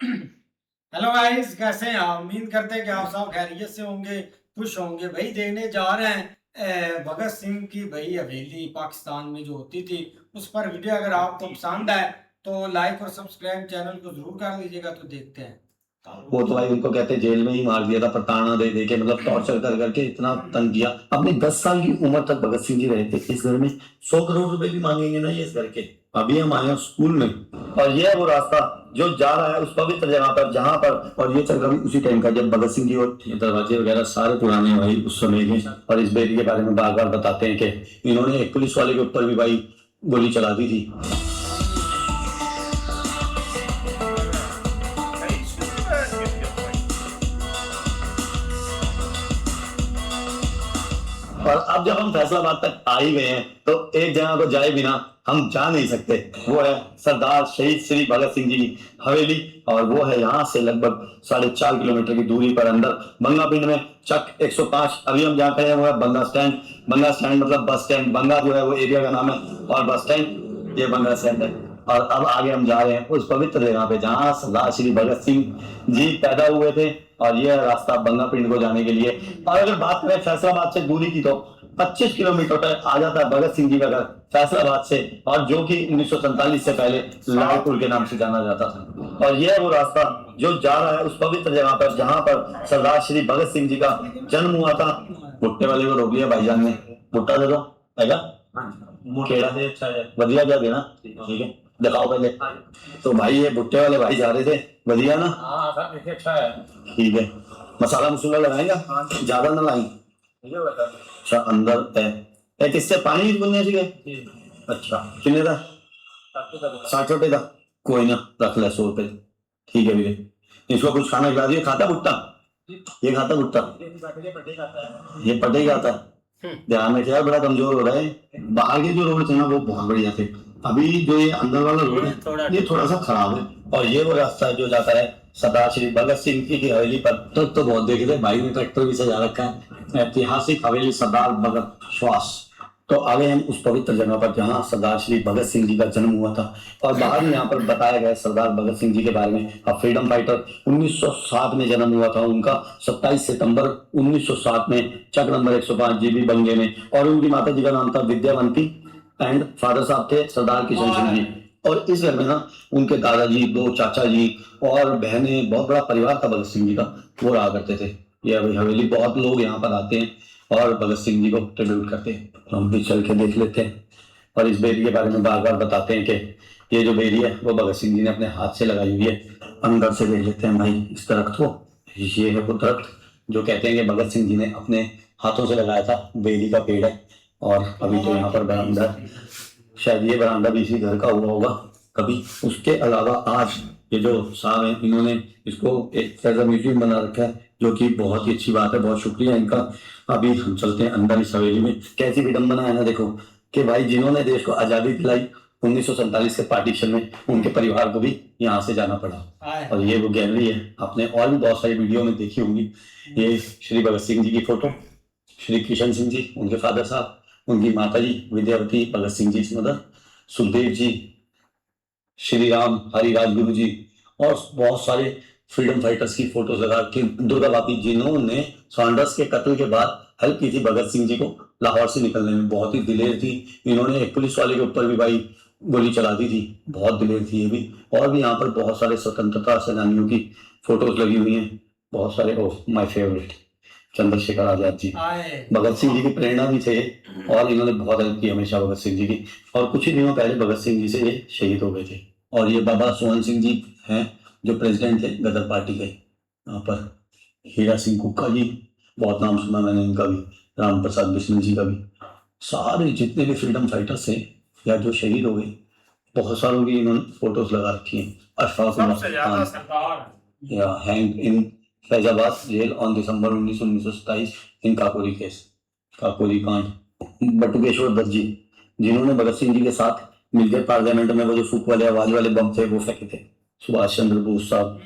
Hello guys, कैसे हैं आप? उम्मीद करते हैं कि आप सब खैरियत से होंगे, खुश होंगे। भाई देखने जा रहे हैं भगत सिंह की भाई हवेली पाकिस्तान में जो होती थी, उस पर वीडियो। अगर आपको पसंद आए तो लाइक और सब्सक्राइब चैनल को जरूर कर लीजिएगा। तो देखते हैं। वो तो भाई उनको कहते हैं जेल में ही मार दिया था, प्रताड़ना दे दे के, मतलब टॉर्चर कर करके इतना तंग किया। अपनी 10 साल की उम्र तक भगत सिंह जी रहे थे इस घर में। 100 करोड़ रुपए भी मांगेंगे ना ये इस घर के। अभी हम आए हैं स्कूल में, और ये है वो रास्ता जो जा रहा है उस पवित्र जगह पर, जहां पर, और ये चल रहा उसी टाइम का जब भगत सिंह जी, और ये दरवाजे वगैरह सारे पुराने भाई उस समय के। और इस बेरी के बारे में बार बार बताते हैं कि इन्होंने एक पुलिस वाले के ऊपर भी भाई गोली चला दी थी। और अब जब हम फैसलाबाद तक आ ही गए हैं तो एक जगह को जाए बिना हम जा नहीं सकते। वो है सरदार शहीद श्री भगत सिंह जी की हवेली, और वो है यहाँ से लगभग 4.5 किलोमीटर की दूरी पर अंदर बंगा पिंड में, चक 105। अभी हम जहाँ खड़े हैं वो है बंगा स्टैंड। बंगा स्टैंड मतलब बस स्टैंड, बंगा जो है वो एरिया का नाम है, और बस स्टैंड ये बंगा स्टैंड है। और अब आगे हम जा रहे हैं उस पवित्र जगह पे जहाँ सरदार श्री भगत सिंह जी पैदा हुए थे, और यह रास्ता बंगा पिंड को जाने के लिए। और अगर बात करें फैसलाबाद से दूरी की तो 25 किलोमीटर तक आ जाता है भगत सिंह जी का घर फैसलाबाद से, और जो कि 1947 से पहले लालपुर के नाम से जाना जाता था। और यह है वो रास्ता जो जा रहा है उस पवित्र जगह पर जहां पर सरदार श्री भगत सिंह जी का जन्म हुआ था। भुट्टे वाले को रोक लिया भाईजान ने। भुट्टा दे दो है केड़ा से अच्छा है, वधिया जा देना। ठीक है, दिखाओ पहले। तो भाई ये भुट्टे वाले भाई जा रहे थे, वधिया ना? हाँ सर, देखिए अच्छा है। ठीक है, मसाला मसूला लगाएंगा, ज्यादा ना लाएं। अच्छा अंदर है किससे पानी बुनने से? अच्छा कितने का? 60 रुपए का। कोई ना, रख ले 100 रुपए। ठीक है भैया, इसको कुछ खाना खिला दिए। खाता भुट्टा? ये खाता भुट्टा? ये पटे ही खाता है। ध्यान में यार, बड़ा कमजोर हो रहा है। बाहर के जो रोड थे ना वो बहुत बढ़िया थे, अभी जो ये अंदर वाला रोड है ये थोड़ा सा खराब है। और ये वो रास्ता है जो जाता है सरदार श्री भगत सिंह की हवेली पर। तो बहुत देखे थे भाई ने, ट्रैक्टर भी सजा रखा है। ऐतिहासिक हवेली सरदार भगत श्वास। तो आगे हम उस पवित्र जगह पर जहाँ सरदार श्री भगत सिंह जी का जन्म हुआ था, और बाहर यहाँ पर बताया गया सरदार भगत सिंह जी के बारे में। फ्रीडम फाइटर, 1907 में जन्म हुआ था उनका, 27 सितंबर 1907 में, चक नंबर 105 जीबी बंगे में। और उनकी माता जी का नाम था विद्यावंती, एंड फादर साहब थे सरदार किशन सिंह जी। और इस घर में ना उनके दादाजी, 2 चाचा जी और बहने, बहुत बड़ा परिवार था भगत सिंह जी का, वो रहा करते थे। ये हवेली बहुत लोग यहाँ पर आते हैं और भगत सिंह जी को ट्रिब्यूट करते हैं। तो हम भी चल के देख लेते हैं, और इस बेरी के बारे में बार बार बताते हैं कि ये जो बेरी है वो भगत सिंह जी ने अपने हाथ से लगाई हुई है। अंदर से देख लेते हैं भाई इस दरख्त को। ये है वो दरख्त जो कहते हैं कि भगत सिंह जी ने अपने हाथों से लगाया था। बेरी का पेड़ है, और अभी तो यहाँ पर बरामदा, शायद ये बरामदा भी इसी घर का हुआ होगा कभी। उसके अलावा आज ये जो साहब है इन्होंने इसको एक एज म्यूजियम बना रखा है, जो कि बहुत ही अच्छी बात है। बहुत शुक्रिया इनका। अभी हम चलते हैं अंदर इस हवेली में। कैसी विडंबना है ना, देखो कि भाई जिन्होंने देश को आजादी दिलाई 1947 के पार्टीशन में, उनके परिवार को भी यहाँ से जाना पड़ा। और ये वो गैलरी है, आपने और भी बहुत सारी वीडियो में देखी होंगी। ये श्री भगत सिंह जी की फोटो, श्री किशन सिंह जी उनके फादर साहब, उनकी माता जी विद्यावती भगत सिंह जी मदर, सुखदेव जी, श्री राम हरि राजगुरु जी, और बहुत सारे फ्रीडम फाइटर्स की फोटोज लगा के। दुर्गा बापी जिन्होंने सॉन्डर्स के कत्ल के बाद हेल्प की थी भगत सिंह जी को लाहौर से निकलने में, बहुत ही दिलेर थी। इन्होंने एक पुलिस वाले के ऊपर भी भाई गोली चला दी थी, बहुत दिलेर थी ये भी। और भी यहाँ पर बहुत सारे स्वतंत्रता सेनानियों की फोटोज लगी हुई हैं, बहुत सारे। Oh my favourite Chandrashekhar Azad ji, Bhagat Singh ji की प्रेरणा भी थे, और इन्होंने बहुत हेल्प की हमेशा भगत सिंह जी की। और कुछ ही दिनों पहले भगत सिंह जी से ये शहीद हो गए थे। और ये बाबा सोहन सिंह जी हैं जो प्रेसिडेंट थे गदर पार्टी के। यहाँ पर हीरा सिंह कुक्का जी, बहुत नाम सुना मैंने इनका भी, राम प्रसाद बिस्मिल जी का भी। सारे जितने भी फ्रीडम फाइटर्स थे या जो शहीद हो गए, बहुत सारों की इन्होंने फोटोज लगा रखी हैं। अशफाक या hang in Faizabad jail on December 1927 in Kakori case, Kakori कांड। बटुकेश्वर दत्त जी जिन्होंने भगत सिंह जी के साथ मिलकर पार्लियामेंट में वो जो फूक वाले आवाज वाले बम थे वो फेंके थे। सुभाष चंद्र बोस साहब,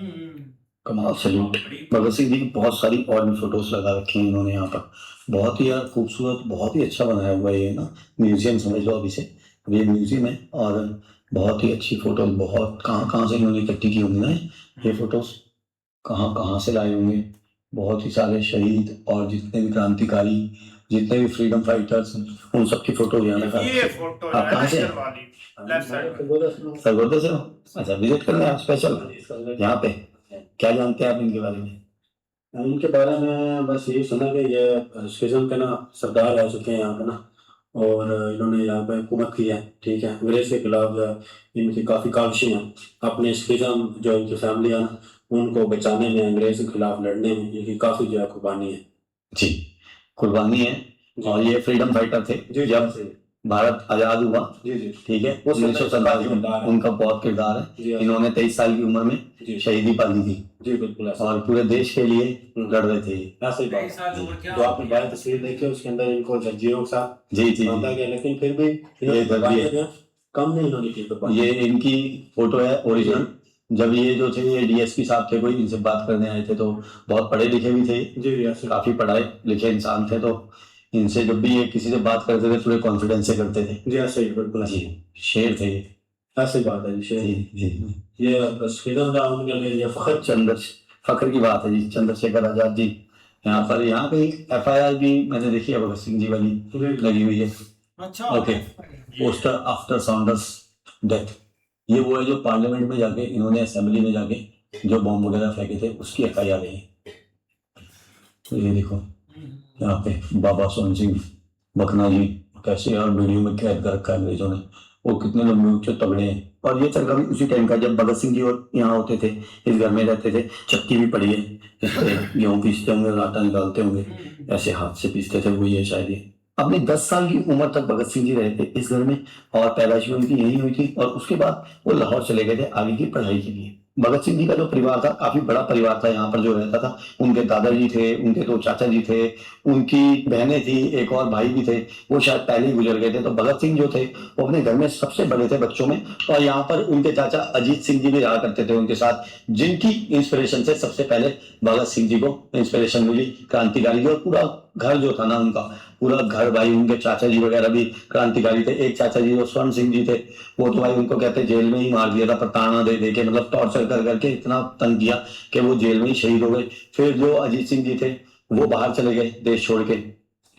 कमाल सैल्यूट। भगत सिंह जी की बहुत सारी और भी फोटोज लगा रखी हैं इन्होंने यहाँ पर। बहुत ही यार खूबसूरत, बहुत ही अच्छा बनाया हुआ है ये ना, म्यूजियम समझ लो अभी से। अब ये म्यूजियम है, और बहुत ही अच्छी फोटो, बहुत कहाँ कहाँ से इन्होंने इकट्ठी की होंगी ना ये फोटोज, कहाँ कहाँ से लाए होंगे। बहुत ही सारे शहीद और जितने भी क्रांतिकारी, जितने भी फ्रीडम फाइटर्स, उन सबकी फोटो यहाँ रखा ये फोटो आप कहाँ से इधर वाली लेफ्ट साइड में। सरगोदा से हो? अच्छा, विजिट करने आप स्पेशल यहाँ पे? क्या जानते हैं आप इनके बारे में? इनके बारे में बस यही सुना कि ये सिस्टम के ना सरदार रह चुके हैं यहाँ पे ना, और इन्होंने यहाँ पे हुकूमत की है, ठीक है। अंग्रेज के खिलाफ जो है इनकी काफ़ी काविशें हैं, अपने सिस्टम जो इनकी फैमिली है ना उनको बचाने में, अंग्रेज के खिलाफ लड़ने में इनकी काफ़ी जो है कुर्बानी है। जी, कुर्बानी है। और ये फ्रीडम फाइटर थे जी जब भारत आजाद हुआ, जी जी ठीक है, वो 1947 में किरदार है। उनका बहुत किरदार है। जी इन्होंने 23 साल की उम्र में जी शहीदी पा ली थी जी बिल्कुल ऐसा और पूरे देश के लिए लड़ रहे थे। ऐसा ही बात जो आपने बाहर तस्वीर देखी है उसके अंदर इनको जंजीरों के साथ जी जी बांधा गया, लेकिन फिर भी ये कुर्बानी जो है, कम नहीं इन्होंने की कुर्बानी। ये इनकी फोटो है ओरिजिनल। जब ये जो थे ये डीएसपी साहब थे, कोई इनसे बात करने आए थे, तो बहुत पढ़े लिखे भी थे, जी जी ऐसे काफी पढ़ाए लिखे इंसान थे, तो इनसे जब भी ये किसी से बात करते थे पूरे कॉन्फिडेंस से करते थे। जी ऐसे ही बिल्कुल जी, शेर थे ये। ऐसी बात है जी शेर। जी जी, ये फ्रीडम का उनके लिए ये फख्र फख्र की बात है जी। चंद्रशेखर आजाद जी यहाँ पर, यहाँ कहीं एफआईआर भी मैंने देखी है भगत सिंह जी वाली लगी हुई है। अच्छा okay, poster after Saunders death, ये वो है जो पार्लियामेंट में जाके इन्होंने असेंबली में जाके जो बॉम्ब वगैरह फेंके थे उसकी एफआईआर है। तो ये देखो यहाँ पे बाबा सोहन सिंह बखना जी कैसे और वीडियो में कैद कर रखा है अंग्रेजों ने, वो कितने लंबे ऊंचे तगड़े हैं। और ये चरखा भी उसी टाइम का जब भगत सिंह जी और यहाँ होते थे, इस घर में रहते थे। चक्की भी पड़ी है, इस पे गेहूं पीसते होंगे, आटा निकालते होंगे, ऐसे हाथ से पीसते थे वो, ये शायद ये अपने 10 साल की उम्र तक भगत सिंह जी रहे थे इस घर में, और पैदाइश भी उनकी यही हुई थी। और उसके बाद वो लाहौर चले गए थे आगे की पढ़ाई के लिए। भगत सिंह जी का जो परिवार था काफी बड़ा परिवार था यहाँ पर जो रहता था। उनके दादाजी थे, उनके 2 चाचा जी थे, उनकी बहनें थी, एक और भाई भी थे, वो शायद पहले ही गुजर गए थे। तो भगत सिंह जो थे वो अपने घर में सबसे बड़े थे बच्चों में। और यहाँ पर उनके चाचा अजीत सिंह जी भी रहा करते थे उनके साथ, जिनकी इंस्पिरेशन से सबसे पहले भगत सिंह जी को इंस्पिरेशन मिली क्रांतिकारी की। और पूरा घर जो था ना उनका, पूरा घर भाई, उनके चाचा जी वगैरह भी क्रांतिकारी थे। एक चाचा जी जो स्वर्ण सिंह जी थे, वो तो भाई उनको कहते जेल में ही मार दिया था, प्रताड़ना दे दे के, मतलब टॉर्चर कर करके इतना तंग किया कि वो जेल में ही शहीद हो गए। फिर जो अजीत सिंह जी थे वो बाहर चले गए देश छोड़ के,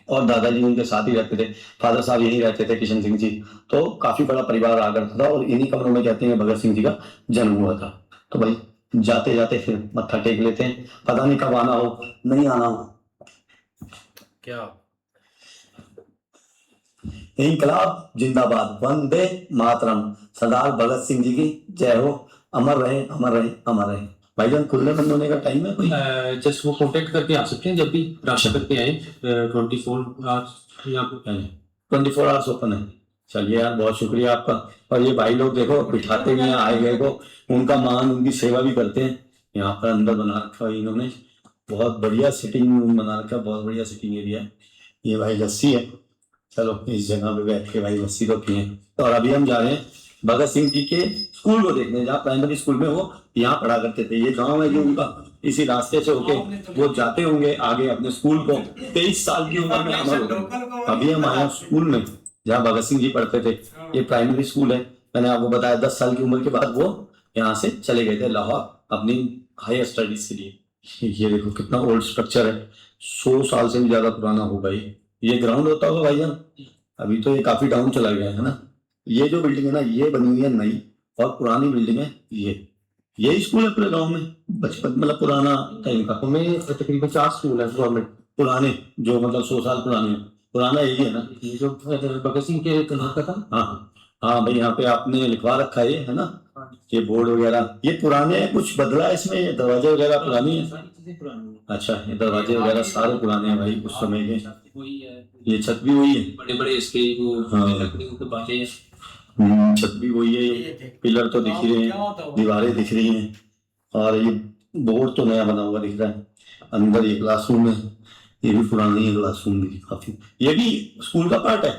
और दादाजी उनके साथ ही रहते थे। फादर साहब यहीं रहते थे, किशन सिंह जी। तो काफी बड़ा परिवार आ करता था, और इन्हीं कमरों में कहते हैं भगत सिंह जी का जन्म हुआ था। तो भाई जाते जाते फिर मत्था टेक लेते हैं, पता नहीं कब आना हो, नहीं आना हो। क्या इंकलाब जिंदाबाद, वंदे मातरम, सरदार भगत सिंह जी की जय हो, अमर रहे अमर रहे अमर रहे। भाईजान खुलने बंद होने का टाइम है कोई? जस्ट वो कांटेक्ट करके आ सकते हैं जब भी ट्रांसफर करके आए। 24 आवर्स यहाँ पे 24 आवर्स ओपन है। चलिए यार, बहुत शुक्रिया आपका। और ये भाई लोग देखो बिठाते भी हैं आए गए को, उनका मान, उनकी सेवा भी करते हैं। यहाँ पर अंदर बना रखा है इन्होंने, बहुत बढ़िया सिटिंग रूम बना रखा है, बहुत बढ़िया सिटिंग एरिया है। ये भाई लस्सी है, चलो इस जगह पे बैठ के भाई लस्सी तो पिए। और अभी हम जा रहे हैं भगत सिंह जी के स्कूल को देखने, जहाँ प्राइमरी स्कूल में वो यहाँ पढ़ा करते थे। ये गांव है जो उनका, इसी रास्ते से होके वो जाते होंगे आगे अपने स्कूल को। 23 साल की उम्र में अमर हो गए। अभी हम आए स्कूल में जहाँ भगत सिंह जी पढ़ते थे। ये प्राइमरी स्कूल है, मैंने आपको बताया 10 साल की उम्र के बाद वो यहाँ से चले गए थे लाहौर अपनी हायर स्टडीज के लिए। ये देखो कितना ओल्ड स्ट्रक्चर है, 100 साल से भी ज्यादा पुराना होगा ये ग्राउंड होता होगा भाईजान। अभी तो ये काफी डाउन चला गया है ना। ये जो बिल्डिंग है ना ये बनी हुई है नई, और पुरानी बिल्डिंग है ये स्कूल है पूरे गांव में, बचपन मतलब पुराना टाइम का। में तकरीबन 4 स्कूल है गवर्नमेंट पुराने जो मतलब 100 साल पुराने, पुराना यही है ना। ये जो भगत सिंह के तहत का था। हाँ हाँ भाई, यहाँ पे आपने लिखवा रखा है ना, ये बोर्ड वगैरह ये पुराने हैं, कुछ बदला है इसमें? ये दरवाजे वगैरह पुरानी है? सारी चीजें पुरानी हैं। अच्छा, ये दरवाजे वगैरह सारे पुराने हैं भाई उस समय के। वही है, ये छत भी वही है, बड़े बड़े इसके वो हाँ। लकड़ियों के बातें हैं। छत भी वही है, ये पिलर तो दिख रहे हैं, दीवारें दिख रही हैं, और ये बोर्ड तो नया बना हुआ दिख रहा है। अंदर ये क्लासरूम है, ये भी पुरानी है क्लासरूम भी काफी। ये भी स्कूल का पार्ट है?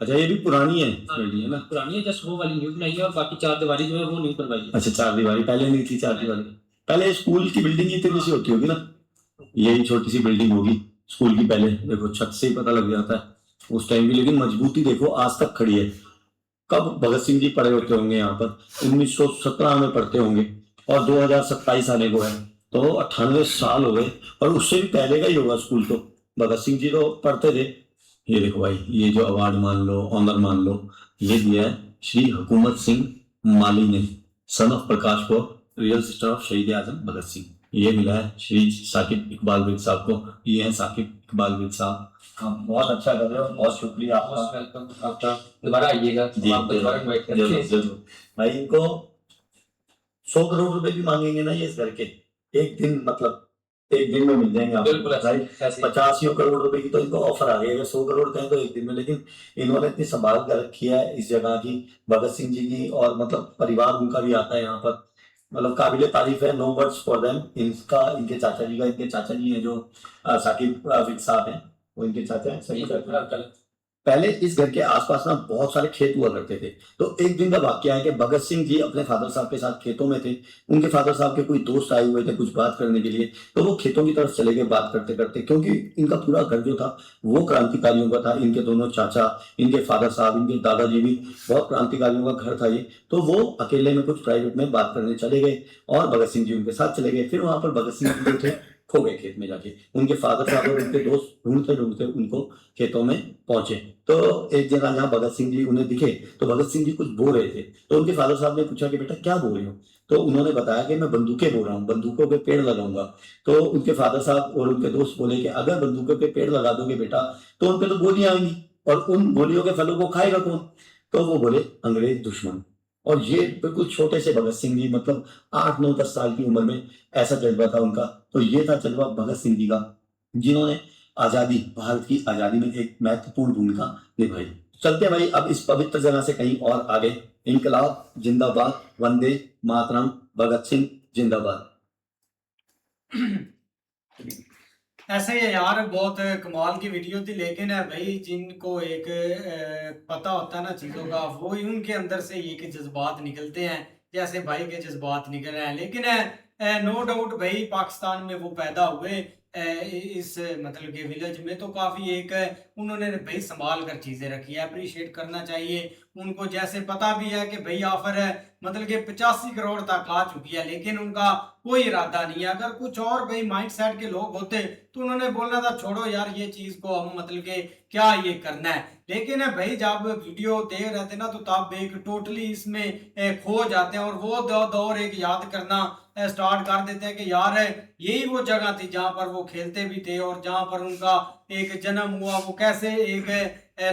अच्छा, ये भी पुरानी है बिल्डिंग है ना? पुरानी है, जस्ट वो वाली न्यू बनाई है, और बाकी 4 दीवारी जो है वो न्यू करवाई है। अच्छा, 4 दीवारी पहले नहीं थी? 4 दीवारी पहले स्कूल की बिल्डिंग ही इतनी सी होती होगी ना, यही छोटी सी बिल्डिंग होगी स्कूल की। पहले देखो छत से ही पता लग जाता है उस टाइम की, लेकिन मजबूती देखो आज तक खड़ी है, कब भगत सिंह जी पढ़े होते होंगे यहाँ पर, 1917 में पढ़ते होंगे और 2027 आने को है, तो 98 साल हो गए। और उससे भी पहले का ही होगा स्कूल, तो भगत सिंह जी तो पढ़ते थे। ये देखो भाई, ये जो अवार्ड मान लो, ऑनर मान लो, ये दिया है श्री हुकूमत सिंह माली ने, सन ऑफ प्रकाश को, रियल सिस्टर ऑफ शहीद आजम भगत सिंह। ये मिला है श्री साकिब इकबाल विद साहब को, ये है साकिब इकबाल विद साहब। हाँ, बहुत अच्छा कर रहे हो, बहुत शुक्रिया आपका। आपका दोबारा आइएगा, जी, हम आपको दोबारा इनवाइट जरूर करेंगे। जरूर भाई, इनको 100 करोड़ रुपए भी मांगेंगे ना ये इस करके, एक दिन मतलब एक दिन में मिल जाएंगे आपको बिल्कुल भाई। ऐसे 85 करोड़ रुपए की तो इनको ऑफर आ गई, अगर 100 करोड़ कहें तो एक दिन में। लेकिन इन्होंने इतनी संभाल कर रखी है इस जगह की, भगत सिंह जी की, और मतलब परिवार उनका भी आता है यहाँ पर, मतलब काबिले तारीफ है, नो वर्ड्स फॉर देम। इनका, इनके चाचा जी का, इनके चाचा जी हैं जो साकिब विद साहब हैं, वो इनके चाचा हैं, सही है। पहले इस घर के आसपास ना बहुत सारे खेत हुआ करते थे। तो एक दिन का वाकया है कि भगत सिंह जी अपने फादर साहब के साथ खेतों में थे। उनके फादर साहब के कोई दोस्त आए हुए थे कुछ बात करने के लिए, तो वो खेतों की तरफ चले गए बात करते करते, क्योंकि इनका पूरा घर जो था वो क्रांतिकारियों का था। इनके दोनों चाचा, इनके फादर साहब, इनके दादाजी भी बहुत क्रांतिकारियों का घर था ये। तो वो अकेले में कुछ प्राइवेट में बात करने चले गए और भगत सिंह जी उनके साथ चले गए। फिर वहां पर भगत सिंह जी जो थे खो गए खेत में जाके। उनके फादर साहब और उनके दोस्त ढूंढते ढूंढते उनको खेतों में पहुंचे। तो एक जगह जहाँ भगत सिंह जी उन्हें दिखे, तो भगत सिंह जी कुछ बोल रहे थे। तो उनके फादर साहब ने पूछा कि बेटा क्या बोल रहे हो? तो उन्होंने बताया कि मैं बंदूकें बोल रहा हूँ, बंदूकों पे पेड़ लगाऊंगा। तो उनके फादर साहब और उनके दोस्त बोले कि अगर बंदूकों पे पेड़ लगा दोगे बेटा तो उन पे तो गोलियां आएंगी, और उन गोलियों के फलों को खाएगा कौन? तो वो बोले अंग्रेज दुश्मन। और ये बिल्कुल छोटे से भगत सिंह जी, मतलब 8 9 10 साल की उम्र में ऐसा जज्बा था उनका। तो ये था जज्बा भगत सिंह जी का, जिन्होंने आजादी, भारत की आजादी में एक महत्वपूर्ण भूमिका निभाई। चलते हैं भाई अब इस पवित्र जगह से कहीं और आगे। इनकलाब जिंदाबाद, वंदे मातरम, भगत सिंह जिंदाबाद। ऐसे ही यार बहुत कमाल की वीडियो थी, लेकिन है भाई जिनको एक पता होता है ना चीज़ों का, वो उनके अंदर से ये कि जज्बात निकलते हैं, जैसे भाई के जज्बात निकल रहे हैं। लेकिन नो डाउट भाई पाकिस्तान में वो पैदा हुए, इस मतलब के विलेज में, तो काफ़ी एक उन्होंने भाई संभाल कर चीज़ें रखी है, अप्रिशिएट करना चाहिए उनको। जैसे पता भी है कि भाई ऑफर है मतलब कि 85 करोड़ तक आ चुकी है, लेकिन उनका कोई इरादा नहीं है। अगर कुछ और भाई माइंड सेट के लोग होते तो उन्होंने बोलना था छोड़ो यार ये चीज को, हम मतलब के क्या ये करना है। लेकिन भाई जब वीडियो देख रहे थे ना तो तब एक टोटली इसमें खो जाते हैं, और वो दौर एक याद करना स्टार्ट कर देते हैं कि यार यही वो जगह थी जहां पर वो खेलते भी थे, और जहां पर उनका एक जन्म हुआ, वो कैसे एक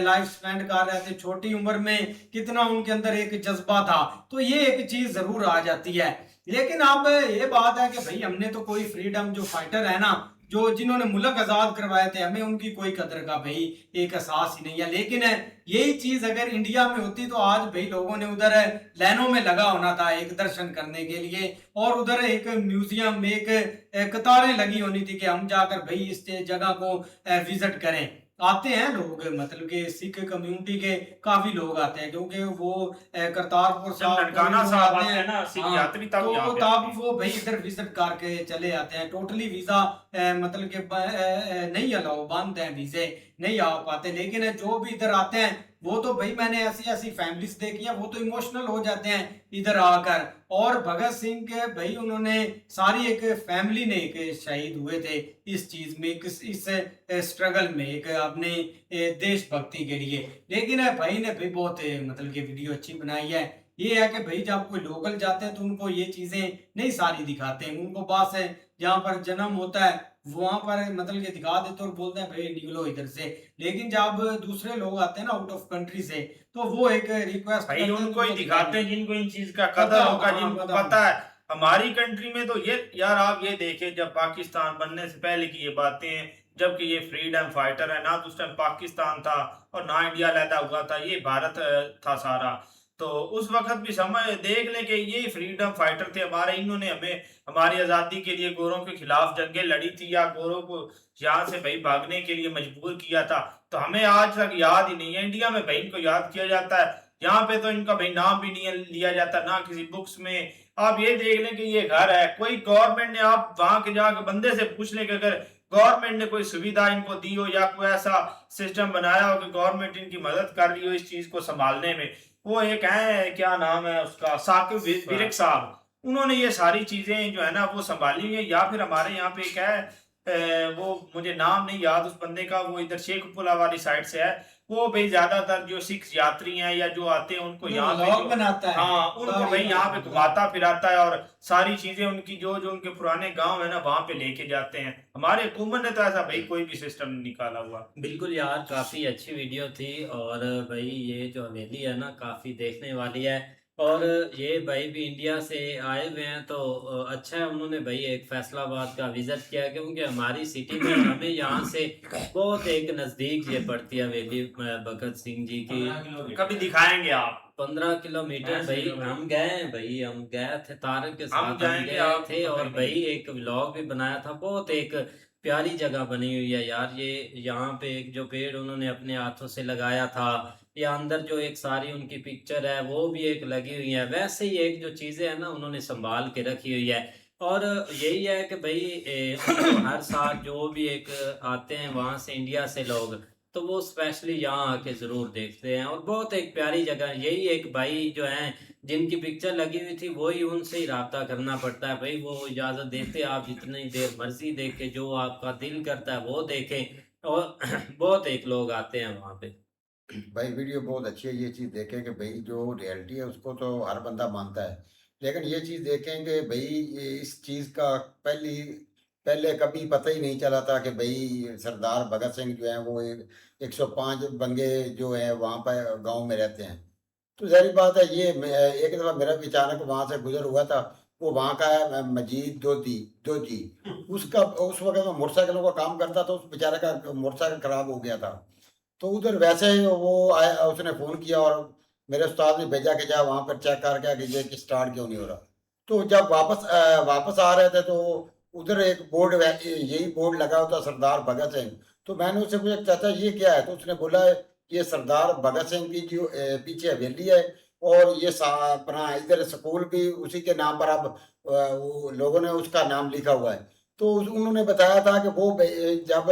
लाइफ स्पेंड कर रहे थे छोटी उम्र में, कितना उनके अंदर एक जज्बा था। तो ये एक चीज जरूर आ जाती है। लेकिन अब ये बात है कि भाई हमने तो कोई फ्रीडम जो फाइटर है ना, जो जिन्होंने मुल्क आजाद करवाए थे, हमें उनकी कोई कदर का भाई एक एहसास ही नहीं है। लेकिन यही चीज अगर इंडिया में होती तो आज भाई लोगों ने उधर लाइनों में लगा होना था एक दर्शन करने के लिए, और उधर एक म्यूजियम में एक कतारें लगी होनी थी कि हम जाकर भाई इस जगह को विजिट करें। आते हैं लोग, मतलब कि सिख कम्युनिटी के काफी लोग आते हैं, क्योंकि वो करतारपुर जब ननकाना साहब आते हैं ना सिख यात्री, तब तो यहाँ पे तब वो भाई इधर विजिट करके चले आते हैं। टोटली वीजा मतलब कि नहीं अलाउ, बंद है, वीजे नहीं आ पाते। लेकिन जो भी इधर आते हैं वो तो भाई मैंने ऐसी ऐसी फैमिलीज देखी है, वो तो इमोशनल हो जाते हैं इधर आकर। और भगत सिंह के भाई उन्होंने सारी एक फैमिली ने एक शहीद हुए थे इस चीज में, इस स्ट्रगल में, एक अपने देशभक्ति के लिए। लेकिन भाई ने भी बहुत मतलब कि वीडियो अच्छी बनाई है। ये है कि भाई जब कोई लोकल जाते हैं तो उनको ये चीजें नहीं सारी दिखाते हैं, उनको पास है जहाँ पर जन्म होता है वहां पर मतलब कि दिखा देते और बोलते हैं भाई निकलो इधर से। लेकिन जब दूसरे लोग आते हैं ना आउट ऑफ कंट्री से, तो वो एक रिक्वेस्ट भाई उनको ही दिखाते हैं जिनको इन चीज का कदर होगा, जिनको पता है। हमारी कंट्री में तो ये यार आप ये देखें, जब पाकिस्तान बनने से पहले की ये बातें हैं, जबकि ये फ्रीडम फाइटर है ना, तो उस टाइम पाकिस्तान था और ना इंडिया लैदा हुआ था, ये भारत था सारा। तो उस वक्त भी समझ देख लें कि ये फ्रीडम फाइटर थे हमारे, इन्होंने हमें हमारी आज़ादी के लिए गोरों के खिलाफ जंगें लड़ी थी, या गोरों को यहाँ से भाई भागने के लिए मजबूर किया था। तो हमें आज तक याद ही नहीं है। इंडिया में भाई इनको याद किया जाता है, यहाँ पे तो इनका भाई नाम भी नहीं लिया जाता, ना किसी बुक्स में। आप ये देख लें कि ये घर है, कोई गवर्नमेंट ने, आप वहां के जाकर बंदे से पूछ लें कि अगर गवर्नमेंट ने कोई सुविधा इनको दी हो या कोई ऐसा सिस्टम बनाया हो कि गवर्नमेंट इनकी मदद कर रही हो इस चीज को संभालने में, वो एक है, क्या नाम है उसका, साकिब विरक साहब, उन्होंने ये सारी चीजें जो है ना वो संभाली हुई है। या फिर हमारे यहाँ पे क्या है, वो मुझे नाम नहीं याद उस बंदे का, वो इधर शेखपुरा वाली साइड से है। वो भाई ज्यादातर जो सिख यात्री हैं या जो आते हैं उनको यहाँ पे व्लॉग बनाता है, हाँ उनको व्लॉग भाई यहाँ पे बनाता है। घुमाता फिराता है और सारी चीजें उनकी जो जो उनके पुराने गांव है ना वहां पे लेके जाते हैं। हमारे हुकूमत ने तो ऐसा भाई कोई भी सिस्टम नहीं निकाला हुआ। बिल्कुल यार, काफ़ी अच्छी वीडियो थी। और भाई ये जो हवेली है ना काफ़ी देखने वाली है। और ये भाई भी इंडिया से आए हुए हैं तो अच्छा है उन्होंने भाई एक फैसलाबाद का विज़िट किया, क्योंकि हमारी सिटी में हमें यहाँ से बहुत एक नज़दीक ये पड़ती है हवेली भगत सिंह जी की। कभी दिखाएंगे आप। 15 किलोमीटर भाई हम गए हैं, भाई हम गए थे तारक के साथ, हम जाएंगे, गए आप थे और बताएंगे। भाई एक व्लॉग भी बनाया था। बहुत एक प्यारी जगह बनी हुई है यार। ये यहाँ पे एक जो पेड़ उन्होंने अपने हाथों से लगाया था, या अंदर जो एक सारी उनकी पिक्चर है वो भी एक लगी हुई है। वैसे ही एक जो चीज़ें हैं ना उन्होंने संभाल के रखी हुई है। और यही है कि भाई उनको हर साल जो भी एक आते हैं वहाँ से इंडिया से लोग, तो वो स्पेशली यहाँ आके ज़रूर देखते हैं। और बहुत एक प्यारी जगह है। यही एक भाई जो हैं जिनकी पिक्चर लगी हुई थी वही उनसे ही राब्ता करना पड़ता है भाई। वो इजाज़त देते हैं आप जितनी देर मर्जी देखें, जो आपका दिल करता है वो देखें। और बहुत एक लोग आते हैं वहाँ पे। भाई वीडियो बहुत अच्छी है। ये चीज़ देखें कि भाई जो रियलिटी है उसको तो हर बंदा मानता है, लेकिन ये चीज़ देखें कि भाई ये इस चीज़ का पहले कभी पता ही नहीं चला था कि भाई सरदार भगत सिंह जो हैं वो 105 बंगे जो हैं वहाँ पर गांव में रहते हैं। तो ज़ाहिर बात है ये एक दफ़ा मेरा भी अचानक वहाँ से गुज़र हुआ था। वो वहाँ का है मजीद दोजी। उसका उस वक़्त मैं मोटरसाइकिलों का काम करता था, उस बेचारे का मोटरसाइकिल ख़राब हो गया था। तो उधर वैसे ही वो आया, उसने फ़ोन किया और मेरे उस्ताद ने भेजा कि जा वहाँ पर चेक करके आ कि ये कि स्टार्ट क्यों नहीं हो रहा। तो जब वापस आ रहे थे तो उधर एक बोर्ड यही बोर्ड लगा होता सरदार भगत सिंह। तो मैंने उससे पूछा चाचा ये क्या है? तो उसने बोला ये सरदार भगत सिंह की जो पीछे हवेली है और ये अपना इधर स्कूल भी उसी के नाम पर अब वो लोगों ने उसका नाम लिखा हुआ है। तो उन्होंने बताया था कि वो जब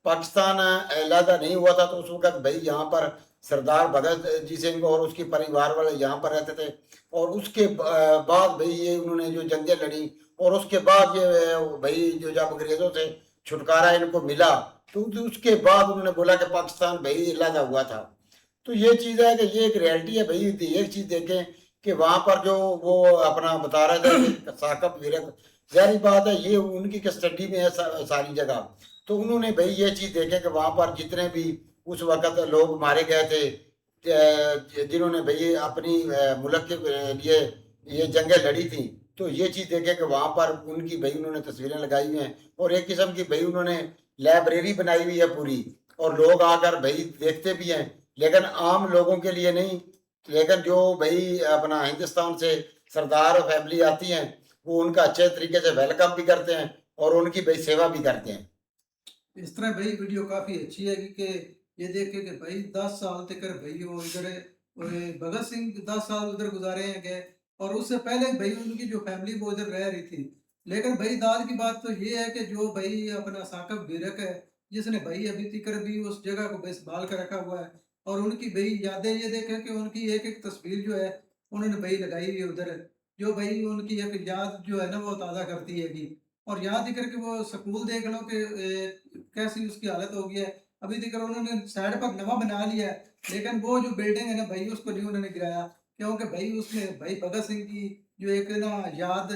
पाकिस्तान अलहदा नहीं हुआ था तो उस वक़्त भई यहाँ पर सरदार भगत जी सिंह और उसके परिवार वाले यहाँ पर रहते थे। और उसके बाद भई ये उन्होंने जो जंगें लड़ी और उसके बाद ये भई जो जब अंग्रेज़ों से छुटकारा इनको मिला तो उसके बाद उन्होंने बोला कि पाकिस्तान भई अलहदा हुआ था। तो ये चीज़ है कि ये एक रियलिटी है भई। एक चीज़ देखें कि वहाँ पर जो वो अपना बता रहे थे कि साकब विरक, ज़ाहिर बात है ये उनकी कस्टडी में है सारी जगह। तो उन्होंने भई ये चीज़ देखें कि वहाँ पर जितने भी उस वक़्त लोग मारे गए थे जिन्होंने भई अपनी मुल्क के लिए ये जंगें लड़ी थी, तो ये चीज़ देखें कि वहाँ पर उनकी भई उन्होंने तस्वीरें लगाई हुई हैं और एक किस्म की भई उन्होंने लाइब्रेरी बनाई हुई है पूरी और लोग आकर भई देखते भी हैं, लेकिन आम लोगों के लिए नहीं। लेकिन जो भई अपना हिंदुस्तान से सरदार फैमिली आती हैं, वो उनका अच्छे तरीके से वेलकम भी करते हैं और उनकी भई सेवा भी करते हैं। इस तरह भाई वीडियो काफ़ी अच्छी है कि ये देखे कि भाई 10 साल तक भाई वो इधर भगत सिंह 10 साल उधर गुजारे हैं गए और उससे पहले भाई उनकी जो फैमिली वो उधर रह रही थी। लेकिन भाई दाद की बात तो ये है कि जो भाई अपना साकब विरक है जिसने भाई अभी तक भी उस जगह को भाई संभाल कर रखा हुआ है और उनकी भाई यादें ये देखें कि उनकी एक एक तस्वीर जो है उन्होंने भाई लगाई हुई है उधर, जो भाई उनकी एक याद जो है ना वो ताज़ा करती है कि। और यहाँ दिख के वो स्कूल देख लो कि कैसी उसकी हालत हो गई है। अभी दिख रहा उन्होंने साइड पर नवा बना लिया है, लेकिन वो जो बिल्डिंग है ना भाई उसको नहीं उन्होंने गिराया, क्योंकि भाई उसमें भाई भगत सिंह की जो एक ना याद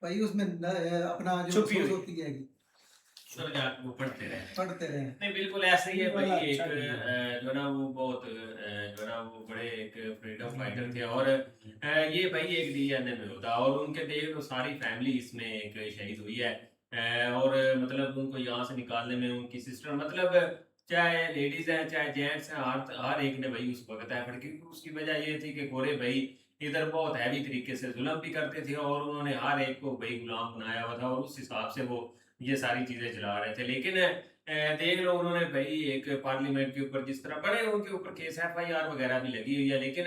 भाई उसमें अपना जो छुपी सोच हुई। होती है कि वो पढ़ते रहे। पढ़ते रहे। नहीं बिल्कुल ऐसे ही है भाई। बड़ा एक अच्छा भी जो ना वो बहुत जो ना वो बड़े एक फ्रीडम फाइटर थे। और ये भाई एक डीएनए में होता और उनके देख लो सारी फैमिली इसमें एक शहीद हुई है। और मतलब उनको यहाँ से निकालने में उनकी सिस्टर मतलब चाहे लेडीज हैं चाहे जेंट्स हैं हर एक ने भाई उसको बताया पड़, क्योंकि उसकी वजह ये थी कि गोरे भाई इधर बहुत हैवी तरीके से जुल्म भी करते थे और उन्होंने हर एक को भाई गुलाम बनाया हुआ था और उस हिसाब से वो ये सारी चीजें चला रहे थे। लेकिन देख लो उन्होंने भाई एक पार्लियामेंट के ऊपर जिस तरह बड़े उनके ऊपर केस एफआईआर वगैरह भी लगी हुई है। लेकिन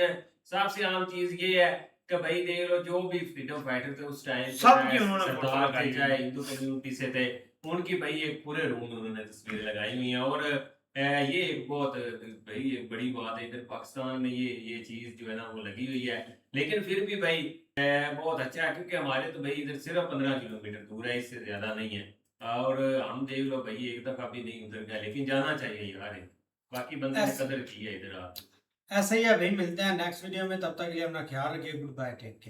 सबसे आम चीज ये है कि भाई देख लो जो भी फ्रीडम फाइटर थे उस टाइम सबकी उन्होंने फोटो सरदार लगाई थे हुई चाहे है। हिंदू कम्युनिटी से थे, उनकी भाई एक पूरे रूम में उन्होंने तस्वीरें लगाई हुई हैं। और ये एक बहुत भाई एक बड़ी बात है इधर पाकिस्तान में, ये चीज़ जो है ना वो लगी हुई है। लेकिन फिर भी भाई बहुत अच्छा है, क्योंकि हमारे तो भाई इधर सिर्फ 15 किलोमीटर दूर है, इससे ज़्यादा नहीं है। और हम देख लो भाई एक दफ़ा भी नहीं उधर गया, लेकिन जाना चाहिए यार। बाकी बंदे ने कदर की है इधर आप। ऐसे ही है भाई, मिलते हैं नेक्स्ट वीडियो में, तब तक के लिए अपना ख्याल रखिए। Good bye, take care.